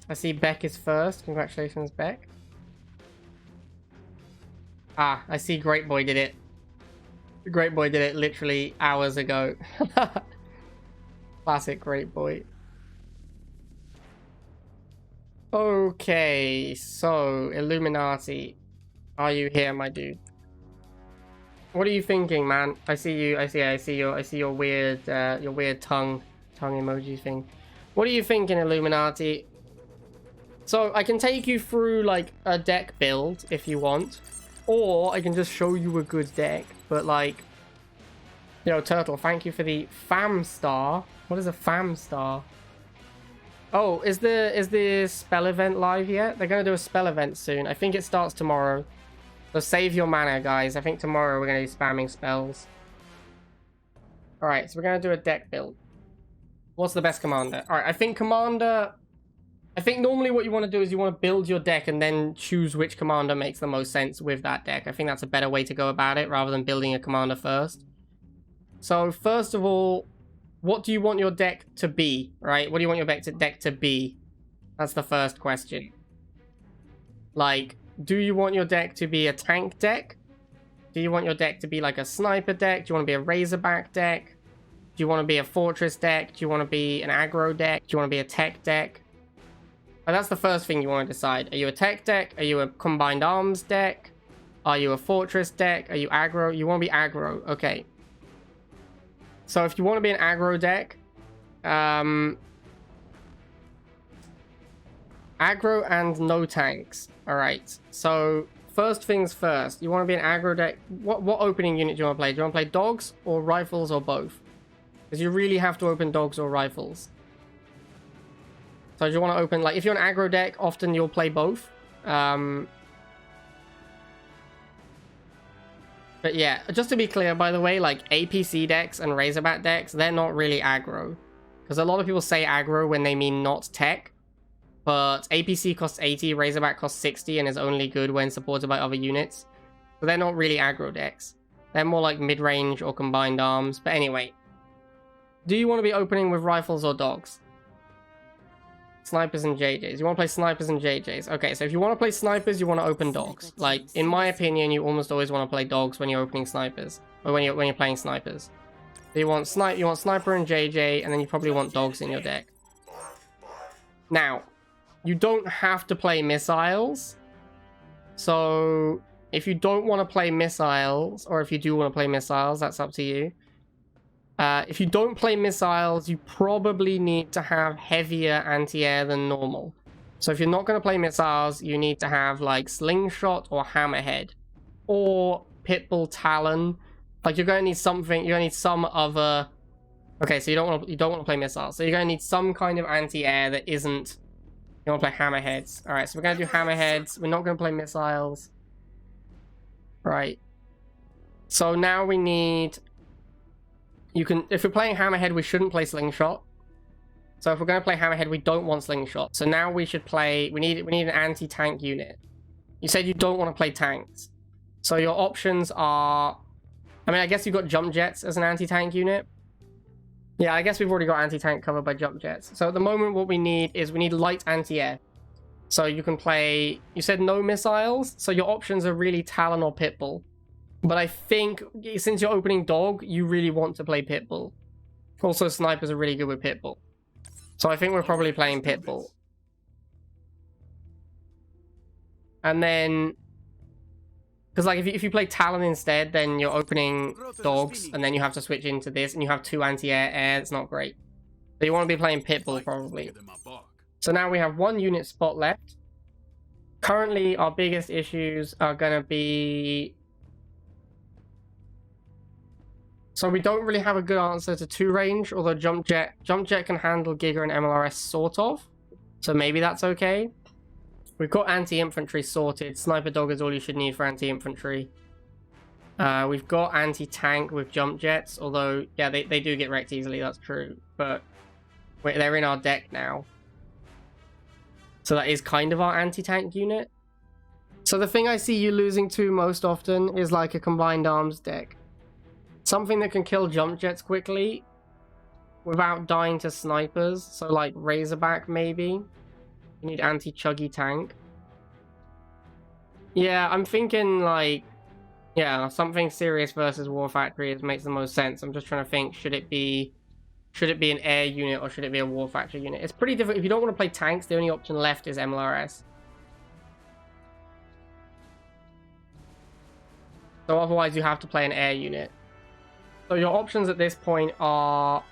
I see Beck is first. Congratulations, Beck. Ah, I see Great Boy did it. Great Boy did it literally hours ago. Classic Great Boy. Okay, so Illuminati, are you here, my dude? What are you thinking, man? I see you. I see your weird tongue emoji thing. What are you thinking, Illuminati? So I can take you through like a deck build if you want, or I can just show you a good deck. But like, yo, Turtle, thank you for the fam star. What is a fam star? Oh, is the spell event live yet? They're gonna do a spell event soon. I think it starts tomorrow. So save your mana, guys. I think tomorrow we're gonna be spamming spells. All right, so we're gonna do a deck build. What's the best commander? All right, I think commander. I think normally what you want to do is you want to build your deck and then choose which commander makes the most sense with that deck. I think that's a better way to go about it rather than building a commander first. So first of all, what do you want your deck to be, right? What do you want your deck to be? That's the first question. Like, do you want your deck to be a tank deck? Do you want your deck to be like a sniper deck? Do you want to be a Razorback deck? Do you want to be a fortress deck? Do you want to be an aggro deck? Do you want to be a tech deck? And that's the first thing you want to decide. Are you a tech deck? Are you a combined arms deck? Are you a fortress deck? Are you aggro? You want to be aggro. Okay. So if you want to be an aggro deck, aggro and no tanks. All right. So first things first, you want to be an aggro deck. What opening unit do you want to play? Do you want to play dogs or rifles or both? Because you really have to open dogs or rifles. So do you want to open, like, if you're an aggro deck, often you'll play both. But yeah, just to be clear, by the way, like, APC decks and Razorback decks, they're not really aggro. Because a lot of people say aggro when they mean not tech. But APC costs 80, Razorback costs 60, and is only good when supported by other units. So they're not really aggro decks. They're more like mid-range or combined arms. But anyway, do you want to be opening with rifles or dogs? Snipers and JJs. You want to play snipers and JJs. Okay, so if you want to play snipers, you want to open dogs. Like, in my opinion, you almost always want to play dogs when you're opening snipers. Or when you're playing snipers. So you want sniper and JJ, and then you probably want dogs in your deck. Now, you don't have to play missiles. So if you don't want to play missiles, or if you do want to play missiles, that's up to you. If you don't play missiles, you probably need to have heavier anti-air than normal. So if you're not going to play missiles, you need to have like Slingshot or Hammerhead. Or Pitbull Talon. Like, you're going to need something, you're going to need some other... Okay, so you don't want to play missiles. So you're going to need some kind of anti-air that isn't... You want to play Hammerheads. Alright, so we're going to do Hammerheads. We're not going to play missiles. Right. So now we need... If we're playing Hammerhead, we shouldn't play Slingshot. So if we're going to play Hammerhead, we don't want Slingshot. So now we should play... We need an anti-tank unit. You said you don't want to play tanks. So your options are... I mean, I guess you've got Jump Jets as an anti-tank unit. Yeah, I guess we've already got anti-tank covered by Jump Jets. So at the moment, what we need is we need light anti-air. So you can play... You said no missiles. So your options are really Talon or Pitbull. But I think, since you're opening dog, you really want to play Pitbull. Also, snipers are really good with Pitbull. So I think we're probably playing Pitbull. And then... Because, like, if you play Talon instead, then you're opening dogs, and then you have to switch into this, and you have two anti-air. It's not great. So you want to be playing Pitbull, probably. So now we have one unit spot left. Currently, our biggest issues are going to be... So we don't really have a good answer to 2-range, although Jump Jet can handle Giga and MLRS sort of. So maybe that's okay. We've got anti-infantry sorted. Sniper Dog is all you should need for anti-infantry. We've got anti-tank with Jump Jets, although, yeah, they do get wrecked easily, that's true. But they're in our deck now. So that is kind of our anti-tank unit. So the thing I see you losing to most often is like a combined arms deck. Something that can kill Jump Jets quickly without dying to snipers. So like Razorback maybe. You need anti-chuggy tank. Yeah, I'm thinking like, yeah, something serious versus War Factory makes the most sense. I'm just trying to think, should it be an air unit or should it be a War Factory unit? It's pretty difficult. If you don't want to play tanks, the only option left is MLRS. So otherwise you have to play an air unit. So your options at this point are,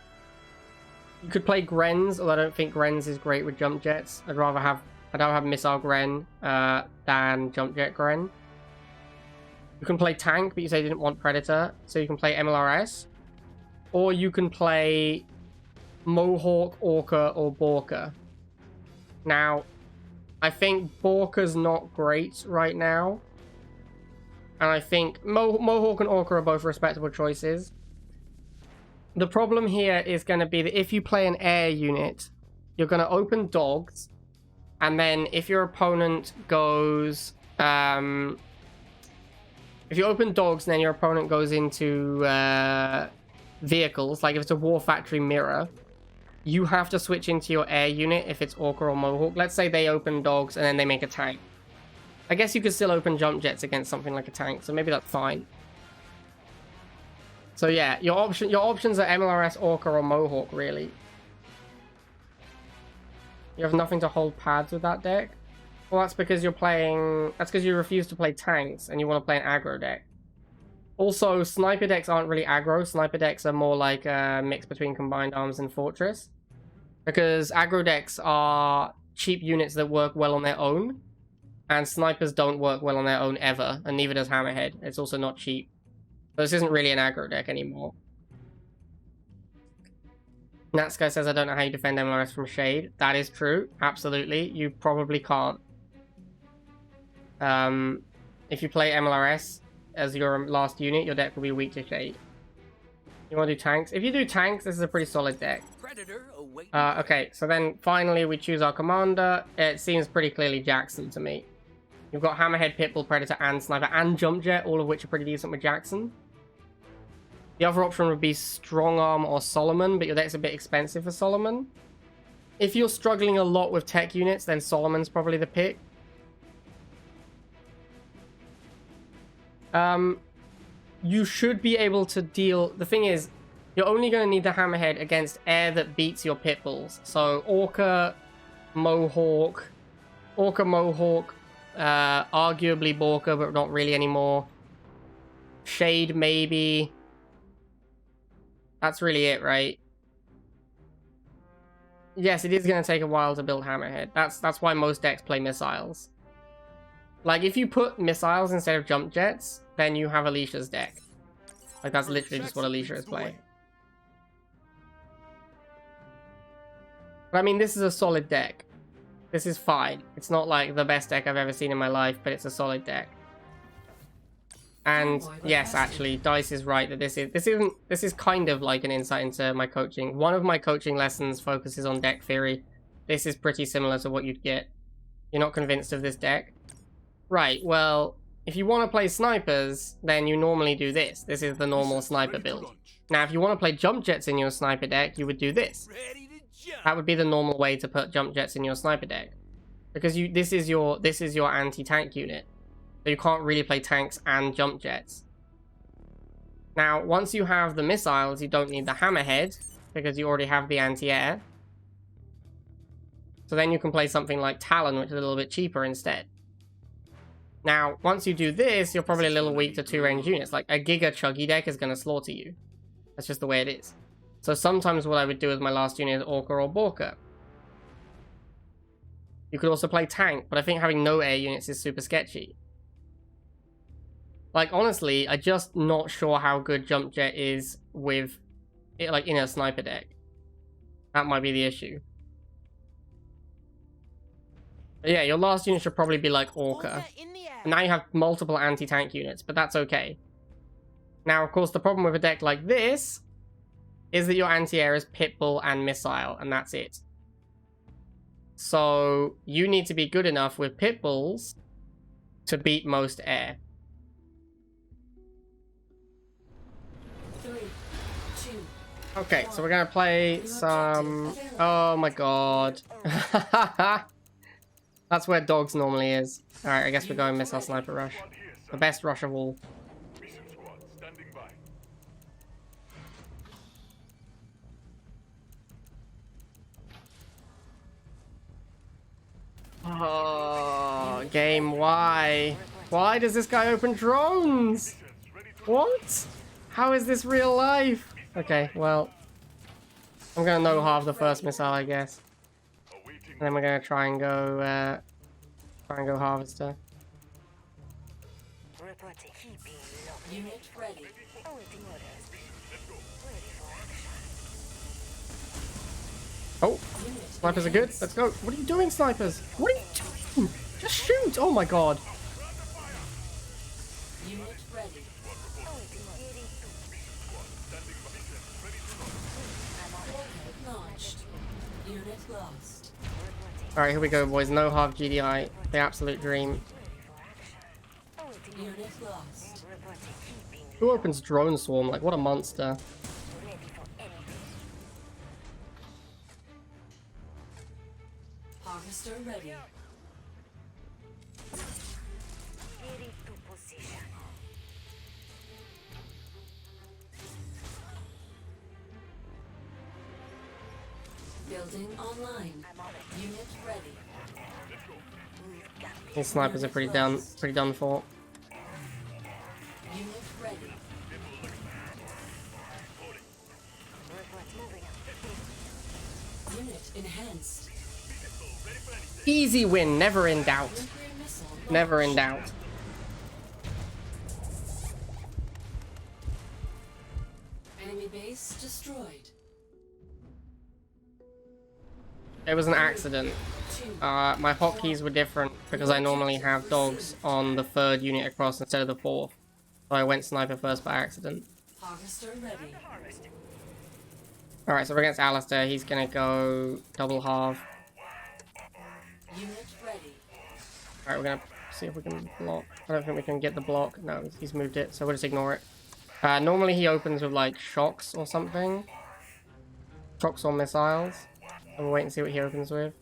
you could play Grens, although I don't think Grens is great with jump jets. I'd rather have Missile Gren than Jump Jet Gren. You can play tank, but you say you didn't want Predator, so you can play MLRS. Or you can play Mohawk, Orca, or Borka. Now, I think Borka's not great right now. And I think Mohawk and Orca are both respectable choices. The problem here is going to be that if you play an air unit, you're going to open dogs. And then if your opponent goes... if you open dogs and then your opponent goes into vehicles, like if it's a War Factory mirror, you have to switch into your air unit if it's Orca or Mohawk. Let's say they open dogs and then they make a tank. I guess you could still open jump jets against something like a tank, so maybe that's fine. So yeah, your options are MLRS, Orca, or Mohawk, really. You have nothing to hold pads with that deck? Well, that's because you're playing... That's because you refuse to play tanks and you want to play an aggro deck. Also, sniper decks aren't really aggro. Sniper decks are more like a mix between Combined Arms and Fortress. Because aggro decks are cheap units that work well on their own. And snipers don't work well on their own ever. And neither does Hammerhead. It's also not cheap. So this isn't really an aggro deck anymore. Natsky says, I don't know how you defend MLRS from Shade. That is true. Absolutely. You probably can't. If you play MLRS as your last unit, your deck will be weak to Shade. You want to do tanks? If you do tanks, this is a pretty solid deck. Okay, so then finally we choose our commander. It seems pretty clearly Jackson to me. You've got Hammerhead, Pitbull, Predator, and Sniper, and Jump Jet, all of which are pretty decent with Jackson. The other option would be Strong Arm or Solomon, but your deck's a bit expensive for Solomon. If you're struggling a lot with tech units, then Solomon's probably the pick. You should be able to deal... The thing is, you're only going to need the Hammerhead against air that beats your Pitbulls. So Orca, Mohawk, arguably Borka, but not really anymore. Shade, maybe. That's really it, right? Yes, it is going to take a while to build Hammerhead. That's why most decks play missiles. Like, if you put missiles instead of jump jets, then you have Alicia's deck. Like, that's literally just what Alicia is playing. But I mean, this is a solid deck. This is fine. It's not like the best deck I've ever seen in my life, but it's a solid deck. And yes, actually, Dice is right that this is kind of like an insight into my coaching. One of my coaching lessons focuses on deck theory. This is pretty similar to what you'd get. You're not convinced of this deck? Right, well, if you want to play snipers, then you normally do this. This is the normal sniper build. Now, if you want to play jump jets in your sniper deck, you would do this. That would be the normal way to put jump jets in your sniper deck. Because this is your anti-tank unit. So you can't really play tanks and jump jets. Now, once you have the missiles, you don't need the Hammerhead, because you already have the anti-air. So then you can play something like Talon, which is a little bit cheaper instead. Now, once you do this, you're probably a little weak to two-range units. Like, a Giga Chuggy deck is going to slaughter you. That's just the way it is. So sometimes what I would do with my last unit is Orca or Borka. You could also play tank, but I think having no air units is super sketchy. Like, honestly, I'm just not sure how good Jump Jet is with it, like, in a sniper deck. That might be the issue. But yeah, your last unit should probably be like Orca. And now you have multiple anti-tank units, but that's okay. Now, of course, the problem with a deck like this is that your anti-air is Pitbull and Missile, and that's it. So, you need to be good enough with Pitbulls to beat most air. 3, 2. Okay, so we're gonna play some... Oh my god. That's where dogs normally is. Alright, I guess we're going missile sniper rush. The best rush of all. Mission squad standing by. Oh, game, why? Why does this guy open drones? What? How is this real life? Okay, well, I'm gonna know half the first missile, I guess. And then we're gonna try and go harvester. Unit ready. Oh, snipers are good. Let's go. What are you doing, snipers? What are you doing? Just shoot! Oh my god. Unit ready. Launched. Unit lost. Alright, here we go, boys. No half GDI. The absolute dream. Unit lost. Who opens drone swarm? Like, what a monster. Harvester ready. Building online. Unit ready. These snipers are pretty done for. Unit ready. Unit enhanced. Easy win, never in doubt. Nuclear missile. Never in doubt. Enemy base destroyed. It was an accident. My hotkeys were different because I normally have dogs on the third unit across instead of the fourth. So I went sniper first by accident. Harvester ready. Alright, so we're against Alistair. He's gonna go double halve. Unit ready. Alright, we're gonna see if we can block. I don't think we can get the block. No, he's moved it, so we'll just ignore it. Normally he opens with like shocks or something. Shocks or missiles. And we'll wait and see what he opens with.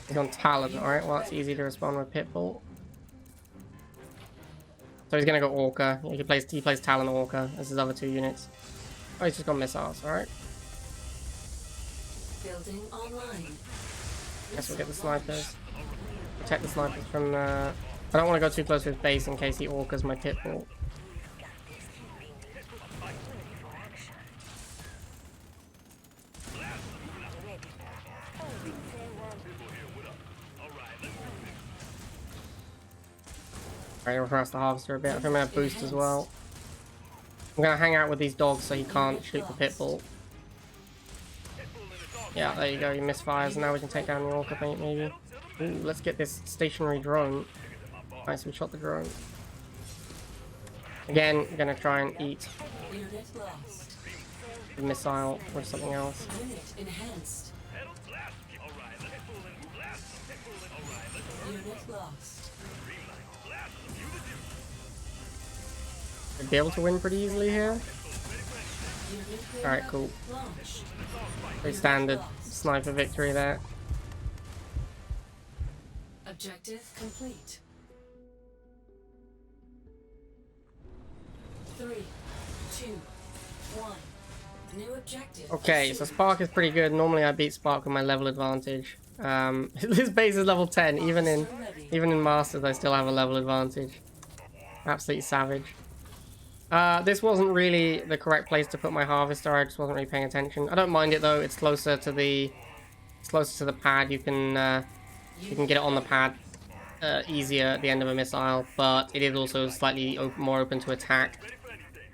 He's on Talon, alright, well that's easy to respond with Pitbull. So he's gonna go Orca. Yeah, he plays Talon Orca as his other two units. Oh, he's just got missiles, alright. Building online. Guess we'll get the snipers. Protect the snipers from I don't want to go too close to his base in case he Orcas my Pitbull. Alright, we'll harass the harvester a bit. I think I'm gonna boost as well. I'm gonna hang out with these dogs so he can't shoot the Pitbull. Yeah, there you go, he misfires, and now we can take down the Orca, maybe. Ooh, let's get this stationary drone. Nice, we shot the drone. Again, I'm gonna try and eat Unit lost. the missile or something else. Unit enhanced. Unit lost. We'd be able to win pretty easily here. Unit Alright, cool. launched. Pretty standard sniper victory there. Objective complete. 3, 2, 1. New objective. Okay, so Spark is pretty good. Normally I beat Spark with my level advantage. His base is level 10. Even in Masters I still have a level advantage. Absolutely savage. This wasn't really the correct place to put my harvester. I just wasn't really paying attention. I don't mind it though. It's closer to the pad. You can get it on the pad easier at the end of a missile, but it is also slightly more open to attack.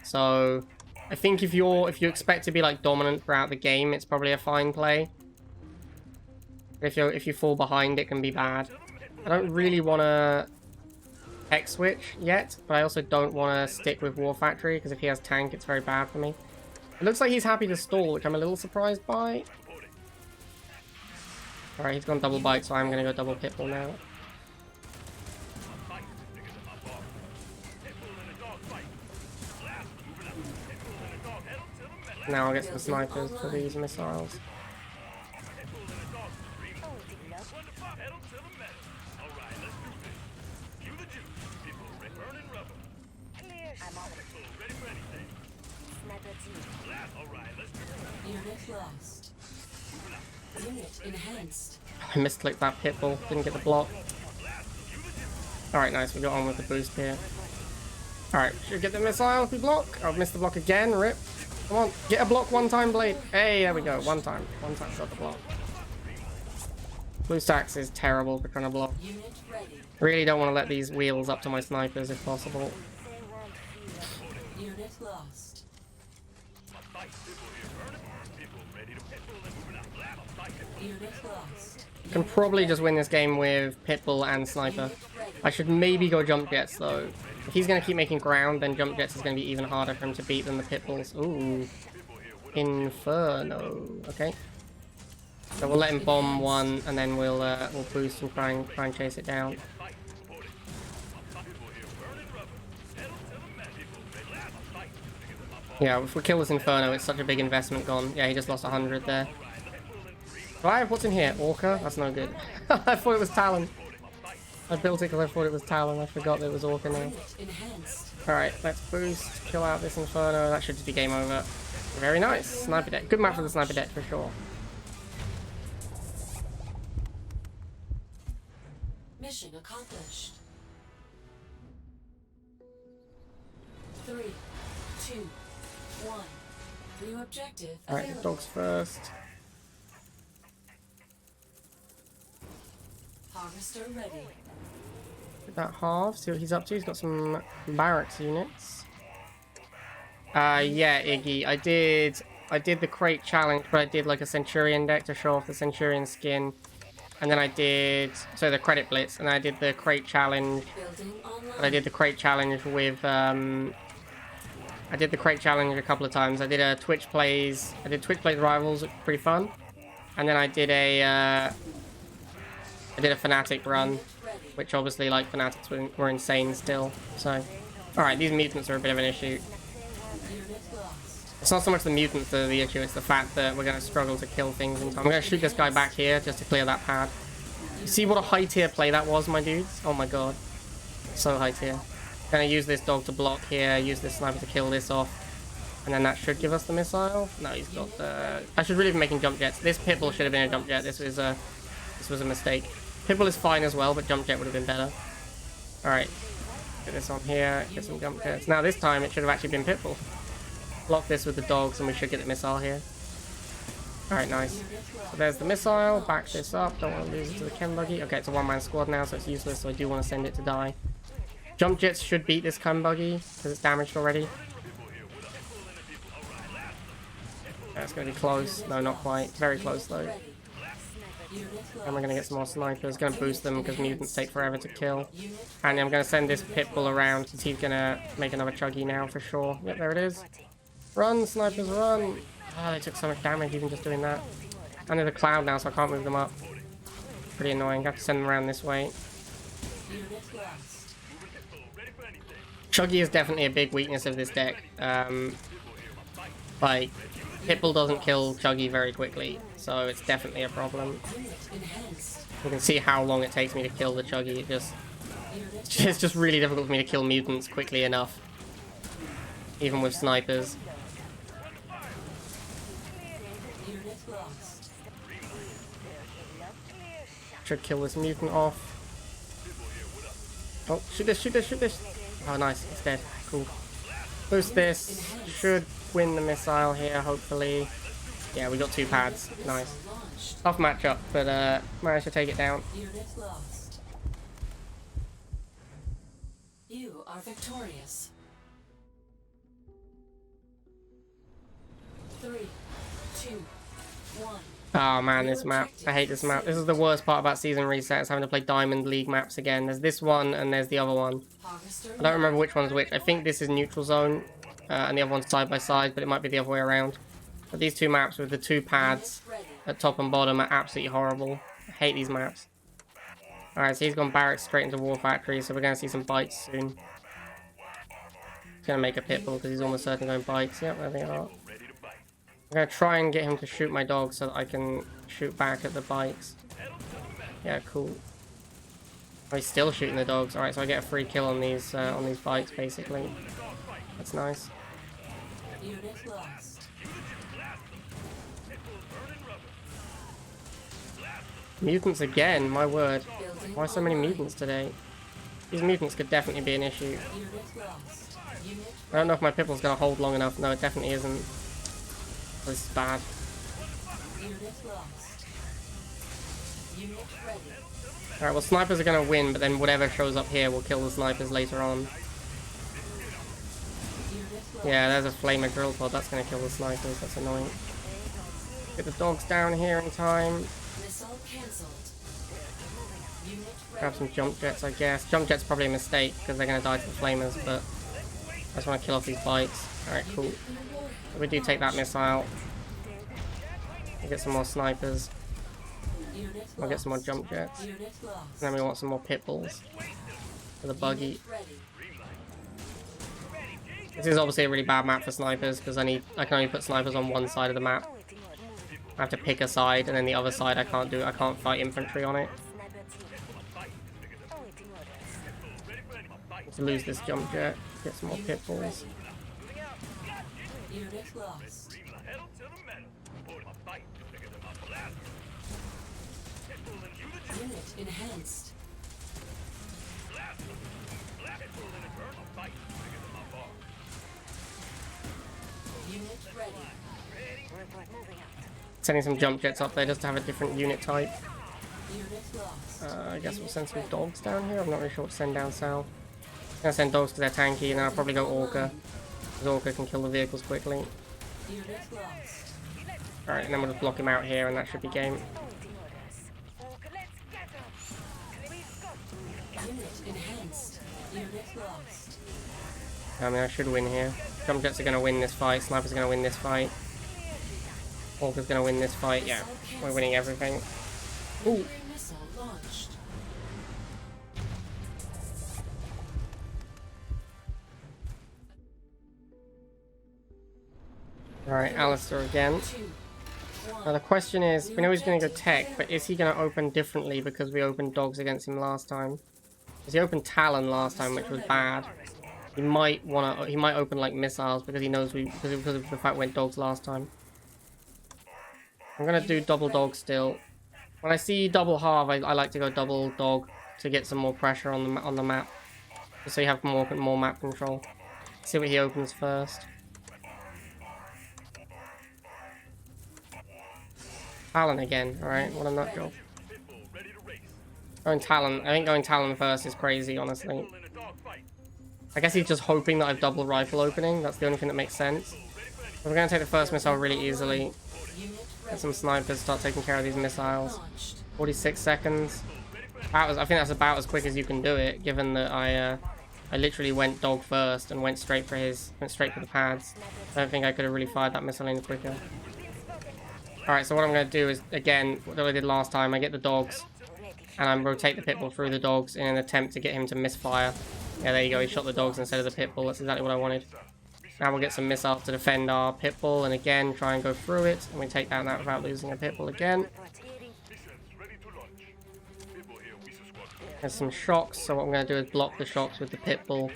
So I think if you expect to be like dominant throughout the game, it's probably a fine play. If you fall behind, it can be bad. I don't really want to tech switch yet, but I also don't want to stick with War Factory because if he has tank, it's very bad for me. It looks like he's happy to stall, which I'm a little surprised by. Alright, he's gone double bite, so I'm going to go double Pitbull now. Now I'll get some snipers for these missiles. lost. Unit enhanced. I misclicked that Pitbull, didn't get the block. Alright, nice, we got on with the boost here. Alright, should get the missile if we block. I've missed the block again, rip. Come on, get a block one time, Blade. Hey, there we go, one time got the block. Blue stacks is terrible for trying to block. Unit ready. Really don't want to let these wheels up to my snipers if possible. Unit lost. Unit lost. Can probably just win this game with Pitbull and Sniper. I should maybe go Jump Jets though. If he's going to keep making ground, then Jump Jets is going to be even harder for him to beat than the Pitbulls. Ooh. Inferno. Okay. So we'll let him bomb one, and then we'll boost and try and chase it down. Yeah, if we kill this Inferno, it's such a big investment gone. Yeah, he just lost 100 there. Right, what's in here? Orca? That's no good. I thought it was Talon. I built it because I thought it was Talon. I forgot that it was Orca now. Alright, let's boost, kill out this Inferno. That should just be game over. Very nice. Sniper deck. Good map for the sniper deck for sure. Mission accomplished. 3, 2, 1. New objective Alright, the available. dogs first. Harvester ready. Get that half, see what he's up to. He's got some barracks units. Yeah, Iggy. I did the crate challenge, but I did like a Centurion deck to show off the Centurion skin. And then I did, so the credit blitz, and I did the crate challenge. Building online. I did the crate challenge with, I did the crate challenge a couple of times. I did a Twitch Plays Rivals, which was pretty fun. And then I did a Fnatic run, which obviously, like, Fanatics were insane still, so. Alright, these mutants are a bit of an issue. Unit lost. It's not so much the mutants that are the issue, it's the fact that we're going to struggle to kill things in time. I'm going to shoot this guy back here just to clear that pad. You see what a high tier play that was, my dudes? Oh my god. So high tier. Gonna use this dog to block here, use this sniper to kill this off. And then that should give us the missile. No, he's got the... I should really be making jump jets. This Pitbull should have been a jump jet. This was a mistake. Pitbull is fine as well, but jump jet would have been better. Alright. Get this on here, get some jump jets. Now this time it should have actually been Pitbull. Block this with the dogs and we should get the missile here. Alright, nice. So there's the missile, back this up, don't want to lose it to the Chem Buggy. Okay, it's a one-man squad now, so it's useless, so I do want to send it to die. Jump jets should beat this Chem Buggy, because it's damaged already. That's going to be close. No, not quite. Very close though. And we're going to get some more snipers. Going to boost them because mutants take forever to kill. And I'm going to send this Pitbull around because he's going to make another Chuggy now for sure. Yep, there it is. Run, snipers, run! Oh, they took so much damage even just doing that. And there's a cloud now, so I can't move them up. Pretty annoying. I have to send them around this way. Chuggy is definitely a big weakness of this deck. Like, Pitbull doesn't kill Chuggy very quickly, so it's definitely a problem. You can see how long it takes me to kill the Chuggy. It's just really difficult for me to kill mutants quickly enough. Even with snipers. Should kill this mutant off. Oh, shoot this, shoot this, shoot this! Oh, nice, it's dead. Cool. Boost this. Should win the missile here, hopefully. Yeah, we got 2 pads. Nice. Tough matchup, but managed to take it down. Unit lost. You are victorious. 3, 2, 1. Oh man, this map. I hate this map. This is the worst part about season resets, having to play Diamond League maps again. There's this one and there's the other one. I don't remember which one's which. I think this is neutral zone and the other one's side by side, but it might be the other way around. But these 2 maps with the 2 pads at top and bottom are absolutely horrible. I hate these maps. Alright, so he's gone barracks straight into War Factory, so we're going to see some bites soon. He's going to make a Pitbull because he's almost certain going bites. Yep, there they are. I'm going to try and get him to shoot my dog so that I can shoot back at the bites. Yeah, cool. Oh, he's still shooting the dogs. Alright, so I get a free kill on these bites, basically. That's nice. Unit lost. Mutants again, my word. Building Why so many online. mutants today? These mutants could definitely be an issue. Unit lost. Unit I don't know if my Pipple's gonna hold long enough. No, it definitely isn't. This is bad. unit lost. Unit ready. Alright, well, snipers are gonna win, but then whatever shows up here will kill the snipers later on. Unit lost. Yeah, there's a flamer drill pod. That's gonna kill the snipers. That's annoying. Get the dogs down here in time. Missile cancelled. Unit Grab ready. some jump jets, I guess. Jump jet's probably a mistake because they're gonna die to the flamers, but I just want to kill off these bites. Alright, cool. Unit warhead. We do take that missile. We get some more snipers. Unit We'll get some more lost. jump jets. And Unit lost. then we want some more pit bulls for the buggy. Unit ready. This is obviously a really bad map for snipers because I can only put snipers on one side of the map. I have to pick a side, and then the other side I can't fight infantry on it. To lose this jump jet, get some more pit bulls. Unit lost. Unit enhanced. Unit ready. Sending some jump jets up there just to have a different unit type. Unit lost. I guess we'll send some dogs down here. I'm not really sure what to send down south. I'm gonna send dogs because they're tanky, and then I'll probably go Orca. Because Orca can kill the vehicles quickly. Unit lost. Alright, and then we'll just block him out here, and that should be game. Unit enhanced. Unit lost. I mean, I should win here. Jump jets are gonna win this fight. Snipers are gonna win this fight. Orca's gonna win this fight. Yeah, we're winning everything. Ooh. Nuclear missile launched. Alright, Alistair again. 2, Now 1. the question is, we know he's going to go tech, but is he going to open differently because we opened dogs against him last time? Because he opened Talon last time, which was bad. He might open like missiles because he knows because of the fact we went dogs last time. I'm going to do double dog still. When I see double halve, I like to go double dog to get some more pressure on the map, just so you have more map control. See what he opens first. Talon again, alright, what a nut job. Going Talon, I think going Talon first is crazy, honestly. I guess he's just hoping that I've double rifle opening, that's the only thing that makes sense. But we're going to take the first missile really easily. Unit Get ready. some snipers, start taking care of these missiles. Launched. 46 seconds. I think that's about as quick as you can do it, given that I literally went dog first and went straight for the pads. I don't think I could have really fired that missile any quicker. Alright, so what I'm going to do is, again, what I did last time, I get the dogs, and I rotate the pitbull through the dogs in an attempt to get him to misfire. Yeah, there you go, he shot the dogs instead of the pitbull, that's exactly what I wanted. Now we'll get some missiles to defend our pitbull, and again, try and go through it, and we take down that without losing a pitbull again. There's some shocks, so what I'm going to do is block the shocks with the pitbull,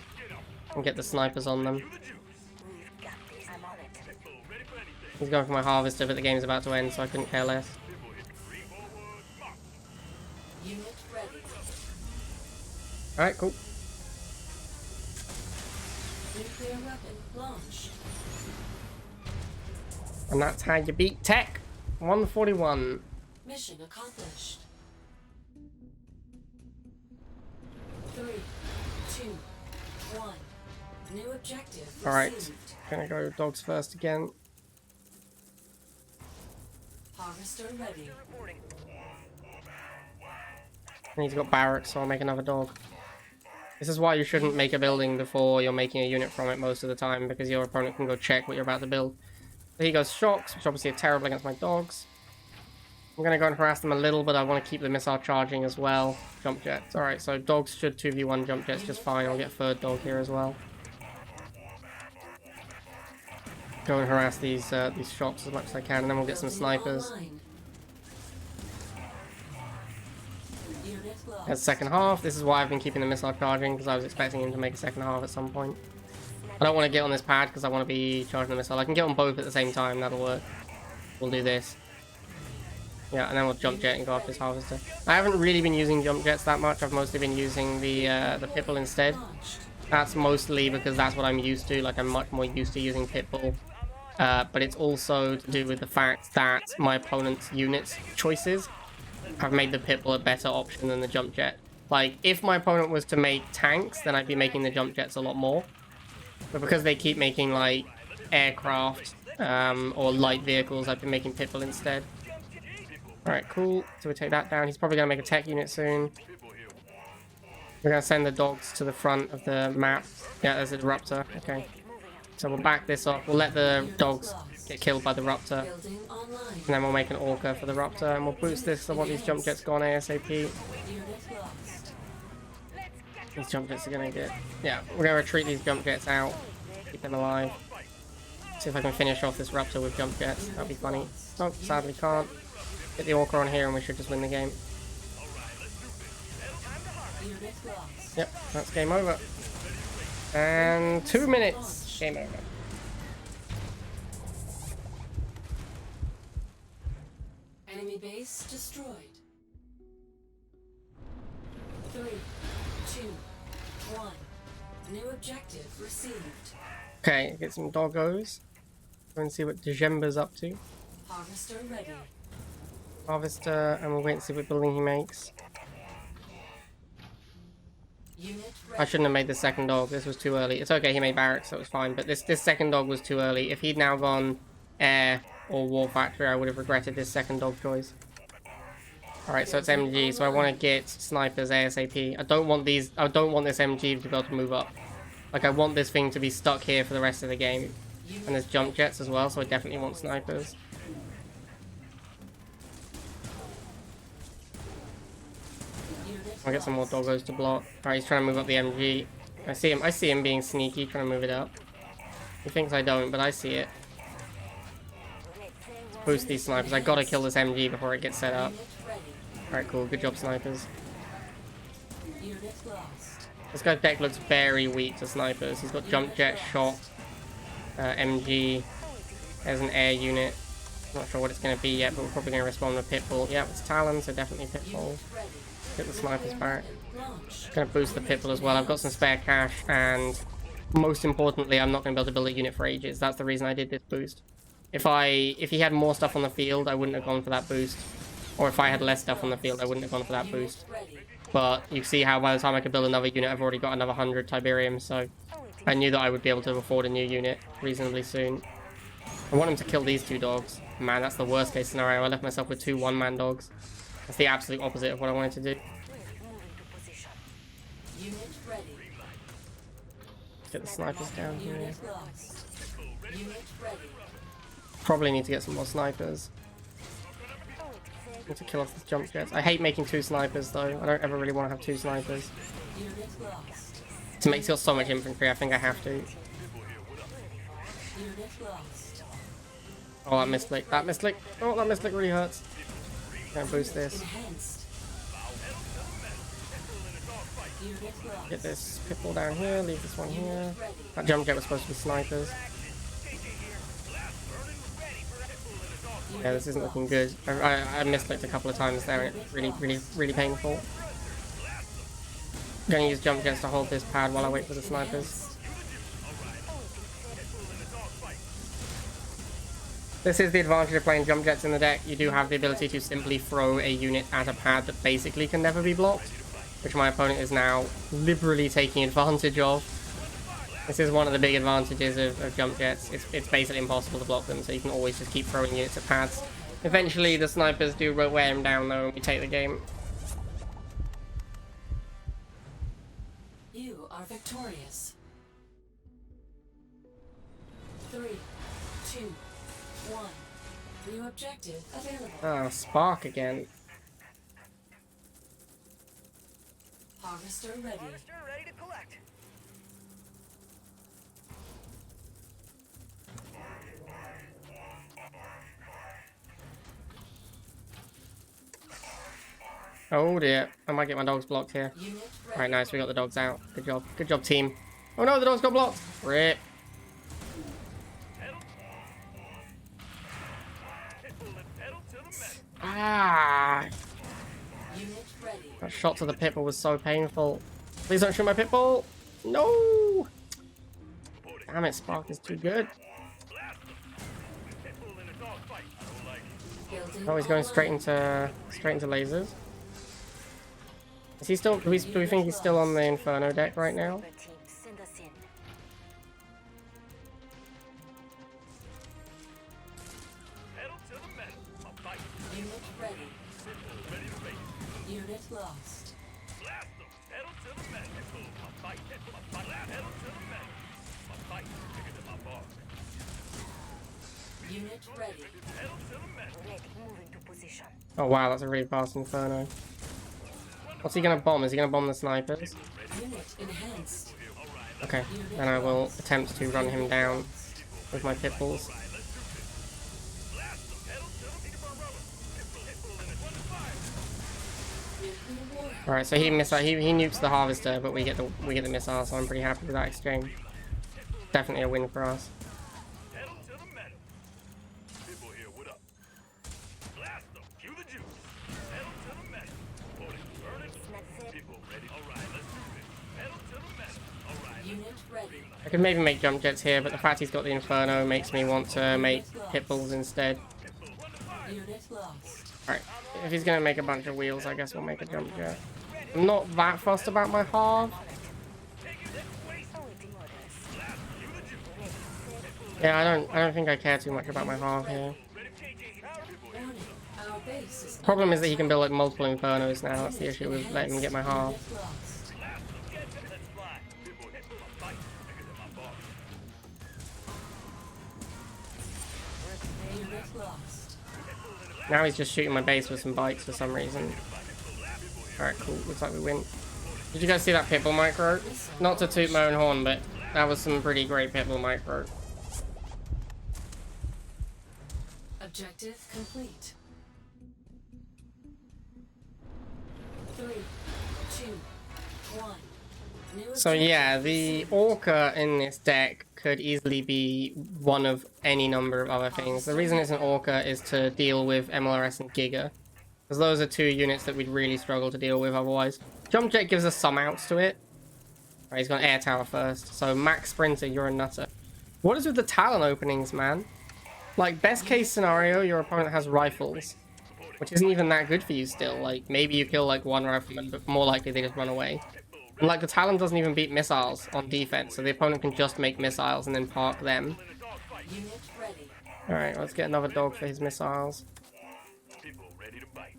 and get the snipers on them. He's going for my harvester, but the game's about to end, so I couldn't care less. Unit ready. Alright, cool. Nuclear weapon launched. And that's how you beat tech. 141. Mission accomplished. 3, 2, 1. New objective Alright, received. gonna go dogs first again. Harvester ready. And he's got barracks, so I'll make another dog. This is why you shouldn't make a building before you're making a unit from it most of the time, because your opponent can go check what you're about to build. So he goes shocks, which obviously are terrible against my dogs. I'm gonna go and harass them a little, but I want to keep the missile charging as well. Jump jets. Alright, so dogs should 2v1 jump jets just fine. I'll get a third dog here as well. Go and harass these shots as much as I can, and then we'll get some Building snipers. online. Unit lost. As second half, this is why I've been keeping the missile charging, because I was expecting him to make a second half at some point. I don't want to get on this pad because I want to be charging the missile. I can get on both at the same time, that'll work. We'll do this. Yeah, and then we'll jump jet and go after this harvester. I haven't really been using jump jets that much. I've mostly been using the Pitbull instead. Launched. That's mostly because that's what I'm used to. Like, I'm much more used to using Pitbull. But it's also to do with the fact that my opponent's units choices have made the Pitbull a better option than the jump jet. Like, if my opponent was to make tanks, then I'd be making the jump jets a lot more. But because they keep making, like, aircraft or light vehicles, I've been making Pitbull instead. Alright, cool. So we take that down. He's probably going to make a tech unit soon. We're going to send the dogs to the front of the map. Yeah, there's a Raptor. Okay. So we'll back this off. We'll let the dogs get killed by the Raptor. Building online. And then we'll make an Orca for the Raptor. And we'll boost this. I want these jump jets gone ASAP. Unit lost. These jump jets are going to get... Yeah, we're going to retreat these jump jets out. Keep them alive. See if I can finish off this Raptor with jump jets. That'd be funny. Oh, sadly can't. Get the Orca on here and we should just win the game. Unit lost. Yep, that's game over. And 2 minutes. Game over. Enemy base destroyed. 3, 2, 1. New objective received. Okay, get some doggos. Go and see what Djemba's up to. Harvester ready. Harvester, and we'll wait and see what building he makes. Unit I ready. shouldn't have made the second dog. This was too early. It's okay, he made barracks, so it was fine. But this second dog was too early. If he'd now gone air or war factory, I would have regretted this second dog choice. Alright, so it's MG, so I want to get snipers ASAP. I don't want this MG to be able to move up. Like, I want this thing to be stuck here for the rest of the game. And there's jump jets as well, so I definitely want snipers. Unit I'll get some more lost. doggos to block. Alright, he's trying to move up the MG. I see him being sneaky, trying to move it up. He thinks I don't, but I see it. Boost these snipers. I gotta kill this MG before it gets set up. Unit ready. Alright, cool. Good job, snipers. Unit lost. This guy's deck looks very weak to snipers. He's got jump jet, shot, MG. There's an air unit. Not sure what it's going to be yet, but we're probably going to respond with Pitbull. Yeah, it's Talon, so definitely Pitbull. Unit ready. Get the snipers back. Launch. Going to boost the Pitbull as well. I've got some spare cash, and most importantly, I'm not going to be able to build a unit for ages. That's the reason I did this boost. If he had more stuff on the field, I wouldn't have gone for that boost. Or if I had less stuff on the field, I wouldn't have gone for that boost. Unit ready. But you see how by the time I could build another unit, I've already got another 100 Tiberium, so I knew that I would be able to afford a new unit reasonably soon. I want him to kill these two dogs. Man, that's the worst case scenario. I left myself with 2 one-man dogs. That's the absolute opposite of what I wanted to do. Unit ready. Get the snipers down here. Unit lost. Unit ready. Probably need to get some more snipers. Need to kill off the jump jets. I hate making 2 snipers though. I don't ever really want to have 2 snipers. Unit lost. To make so much infantry, I think I have to. Unit lost. Oh, that misclick. That misclick. Oh, that misclick really hurts. Gonna boost this. Enhanced. Unit lost. Get this Pitbull down here. Leave this one here. Unit ready. That jump jet was supposed to be snipers. Yeah, this isn't looking good. I misclicked a couple of times there, and it's really painful. I'm gonna use jump jets to hold this pad while I wait for the snipers. This is the advantage of playing jump jets in the deck. You do have the ability to simply throw a unit at a pad that basically can never be blocked, which my opponent is now liberally taking advantage of. This is one of the big advantages of jump jets. It's basically impossible to block them, so you can always just keep throwing units at pads. Eventually, the snipers do wear him down, though, and we take the game. You are victorious. 3, 2, 1. New objective available. Ah, Spark again. Harvester ready. Ready to collect. Oh dear, I might get my dogs blocked here. Unit ready. Alright, nice, we got the dogs out. Good job, team. Oh no, the dogs got blocked! Rip. Ah! Unit ready. That shot to the pitbull was so painful. Please don't shoot my pitbull! No! Damn it, Spark is too good. Building Oh, he's going online. straight into lasers. Is he still? Do we think he's still on the Inferno deck right now? Team, send us in. Pedal to the metal. I'll fight. Unit ready. Ready to race. Unit lost. Blast them. Pedal to the metal. I'll fight. I'll fight. Pedal to the metal. I'll fight. Bigger than my bar. Unit ready. Pedal to the metal. Ready, move into position. Oh wow, that's a really fast Inferno. What's he gonna bomb? Is he gonna bomb the snipers? Unit enhanced. Okay, then I will attempt to run him down with my pitbulls. Nuclear war. Alright, so he nukes the harvester, but we get the missile, so I'm pretty happy with that exchange. Definitely a win for us. Pedal to the metal. People here, what up? Blast them. Cue the juice. Pedal to the metal. Hold it. Burn it. That's it. People ready. All right, let's do this. Pedal to the metal. All right. Unit ready. I could maybe make jump jets here, but the fact he's got the Inferno makes me want to make pitbulls instead. Unit lost. Alright, if he's gonna make a bunch of wheels, I guess we'll make a jump jet. I'm not that fussed about my half. Awaiting orders. Yeah, I don't think I care too much about my half here. Warning. Our base is Problem is that he can build like multiple Infernos now. That's the issue with letting him get my half. Unit lost. Let's fly. People here, I'll fight. Bigger than my bar. Unit lost. Now he's just shooting my base with some bikes for some reason. Alright, cool. Looks like we win. Did you guys see that pitbull micro? Not to toot my own horn, but that was some pretty great pitbull micro. Objective complete. 3, 2, 1. New So yeah, objective the received. Orca in this deck could easily be one of any number of other things. The reason it's an Orca is to deal with MLRS and Giga, because those are two units that we'd really struggle to deal with otherwise. Jump Jet gives us some outs to it. Right, he's got Air Tower first. So Max Sprinter, you're a nutter. What is with the Talon openings, man? Like, best case scenario, your opponent has rifles, which isn't even that good for you still. Like, maybe you kill like one rifleman, but more likely they just run away. And like, the Talon doesn't even beat missiles on defense, so the opponent can just make missiles and then park them. Unit ready. Alright, let's get another dog for his missiles. People ready to bite.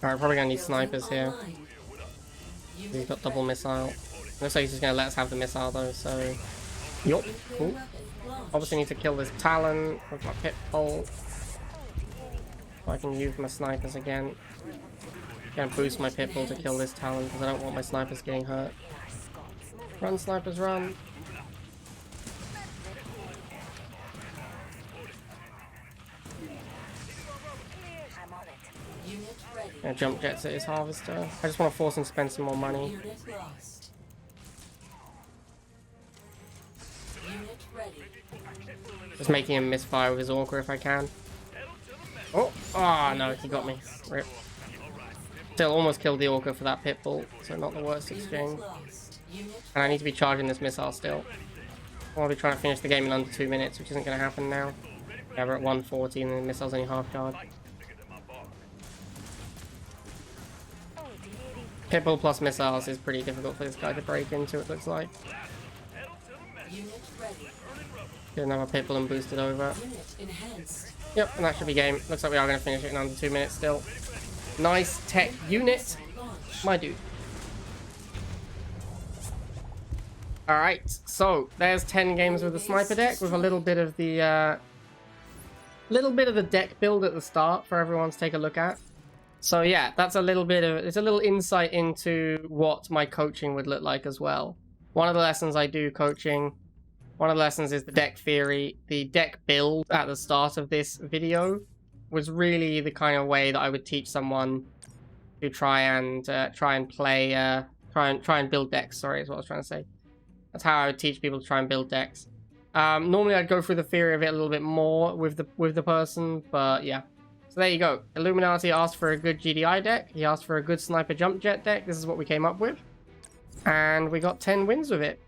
Alright, probably gonna need snipers here. Online. He's Unit got double ready. missile. Looks like he's just gonna let us have the missile though, so... Yup, Nuclear cool. weapon launched. Obviously need to kill this Talon with my Pitbull. So I can use my snipers again. Gonna boost my Pitbull to kill this Talon because I don't want my snipers getting hurt. Run, snipers, run! I'm on it. Unit ready. Gonna jump jets at his harvester. I just want to force him to spend some more money. Unit lost. Unit ready. Just making him misfire with his Orca if I can. Oh! Ah, no, he got me. Rip. Still almost killed the Orca for that Pitbull, so not the worst exchange. Unit lost. Unit And I need to be charging this missile still. I want to be trying to finish the game in under 2 minutes, which isn't going to happen now. Yeah, we're at 140 and the missile's only half charged. Pitbull plus missiles is pretty difficult for this guy to break into, it looks like. unit ready. Get another Pitbull and boost it over. Unit enhanced. Yep, and that should be game. Looks like we are going to finish it in under 2 minutes still. Nice tech unit, Launch. my dude. Alright, so there's 10 games with the sniper deck with a little bit of the deck build at the start for everyone to take a look at. So yeah, that's a little bit of, it's a little insight into what my coaching would look like as well. One of the lessons I do coaching, one of the lessons is the deck theory. The deck build at the start of this video was really the kind of way that I would teach someone to try and build decks. Sorry, is what I was trying to say. That's how I would teach people to try and build decks. Normally I'd go through the theory of it a little bit more with the person, but yeah. So there you go. Illuminati asked for a good GDI deck. He asked for a good Sniper Jump Jet deck. This is what we came up with. And we got 10 wins with it.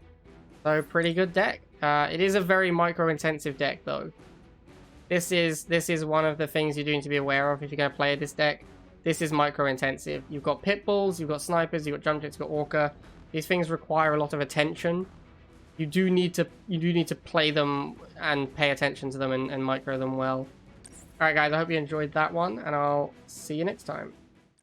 So pretty good deck. It is a very micro-intensive deck though. This is one of the things you do need to be aware of if you're going to play this deck. This is micro-intensive. You've got Pitbulls, you've got Snipers, you've got Jump Jets, you've got Orca. These things require a lot of attention. You do need to play them and pay attention to them and micro them well. Alright guys, I hope you enjoyed that one, and I'll see you next time.